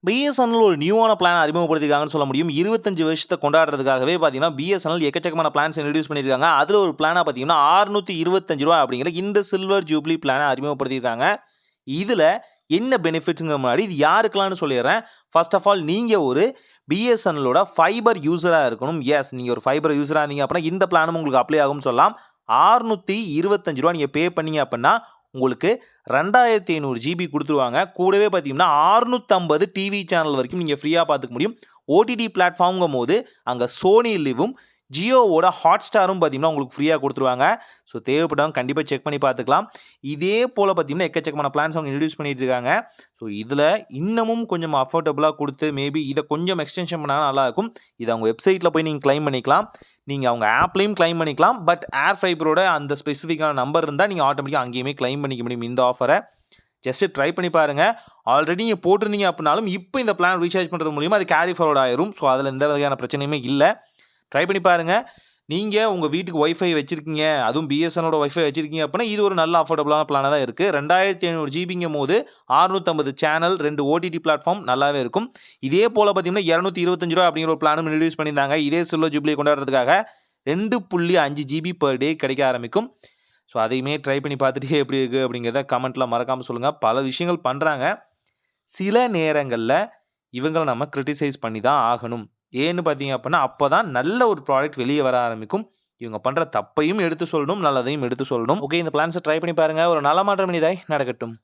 BSNL ஒரு நியூவான plan அறிமுகப்படுத்திருக்காங்கன்னு சொல்ல முடியும். 25 வருஷத்த கொண்டாடுறதுக்காகவே பார்த்தீங்கன்னா, பிஎஸ்என்எல் எக்கச்சக்கமான பிளான்ஸ் இன்ட்ரோடியூஸ் பண்ணியிருக்காங்க. அதுல ஒரு பிளானா பார்த்தீங்கன்னா, ரூ. 625 அப்படிங்கிற இந்த சில்வர் ஜூப்ளி பிளான அறிமுகப்படுத்தியிருக்காங்க. இதுல என்ன பெனிஃபிட்ஸ்ங்க முன்னாடி இது யாருக்கெல்லாம்னு சொல்லிடுறேன். ஃபர்ஸ்ட் ஆஃப் ஆல் நீங்க ஒரு பிஎஸ்என்எல்லோட ஃபைபர் யூசரா இருக்கணும். எஸ், நீங்க ஒரு ஃபைபர் யூசரா இருந்தீங்க அப்படின்னா இந்த பிளானும் உங்களுக்கு அப்ளை ஆகும்னு சொல்லலாம். ரூ. 625 நீங்க பே பண்ணீங்க அப்படின்னா உங்களுக்கு 2500 ஜிபி குடுத்துருவாங்க. கூடவே பார்த்தீங்கன்னா 650 டிவி சேனல் வரைக்கும் நீங்க ஃப்ரீயா பார்த்துக்க முடியும். ஓடிடி பிளாட்ஃபார்ம்ங்கும்போது அங்க சோனி லிவும், ஜியோவோட ஹாட்ஸ்டாரும் பார்த்தீங்கன்னா உங்களுக்கு ஃப்ரீயா குடுத்துருவாங்க. ஸோ தேவைப்பட்டவங்க கண்டிப்பா செக் பண்ணி பார்த்துக்கலாம். இதே போல பார்த்தீங்கன்னா எக்கச்சக்கமான பிளான்ஸ் அவங்க இன்ட்ரோடியூஸ் பண்ணிட்டு இருக்காங்க. ஸோ இதுல இன்னமும் கொஞ்சம் அஃபோர்டபுளா குடுத்து மேபி இத கொஞ்சம் எக்ஸ்டென்ஷன் பண்ணா நல்லா இருக்கும். இத அவங்க வெப்சைட்ல போய் நீங்க கிளைம் பண்ணிக்கலாம். நீங்க அவங்க ஆப்லயும் கிளைம் பண்ணிக்கலாம். பட் ஏர் ஃபைபரோட அந்த ஸ்பெசிஃபிக்கான நம்பர் இருந்தா நீங்க ஆட்டோமேட்டிக்கா அங்கேயுமே கிளைம் பண்ணிக்க முடியும் இந்த ஆஃபர. ஜஸ்ட் ட்ரை பண்ணி பாருங்க. ஆல்ரெடி நீங்க போட்டிருந்தீங்க அப்படின்னாலும், இப்போ இந்த பிளான் ரீசார்ஜ் பண்றது மூலியமா அது கேரி ஃபார்வர்ட் ஆயிரும். ஸோ அதுல எந்த வகையான பிரச்சனையுமே இல்ல. ட்ரை பண்ணி பாருங்க. நீங்க உங்க வீட்டுக்கு வைஃபை வச்சிருக்கீங்க, அதுவும் பிஎஸ்என்எல்லோட வைஃபை வச்சிருக்கீங்க அப்படின்னா, இது ஒரு நல்ல அஃபோர்டபுளான பிளானா தான் இருக்கு. 2500 ஜிபிங்கும்போது 650 சேனல், 2 ஓடிடி பிளாட்ஃபார்ம் நல்லாவே இருக்கும். இதே போல பார்த்தீங்கன்னா, ரூ. 225 அப்படிங்கிற ஒரு பிளானும் இன்ட்ரோடியூஸ் பண்ணியிருந்தாங்க. இதே சில்வர் ஜூப்ளியை கொண்டாடுறதுக்காக 2.5 ஜிபி பெர் டே கிடைக்க ஆரம்பிக்கும். ஸோ அதையுமே ட்ரை பண்ணி பார்த்துட்டு எப்படி இருக்கு அப்படிங்கிறத கமெண்ட்ல மறக்காம சொல்லுங்க. பல விஷயங்கள் பண்றாங்க. சில நேரங்கள்ல இவங்கள நம்ம கிரிட்டிசைஸ் பண்ணி தான் ஆகணும். ஏன்னு பார்த்தீங்க அப்படின்னா, அப்பதான் நல்ல ஒரு ப்ராடக்ட் வெளிய வர ஆரம்பிக்கும். இவங்க பண்ற தப்பையும் எடுத்து சொல்லணும், நல்லதையும் எடுத்து சொல்லணும். ஓகே, இந்த பிளான்ஸ ட்ரை பண்ணி பாருங்க. ஒரு நல்ல மாற்றம் இனிதாய் நடக்கட்டும்.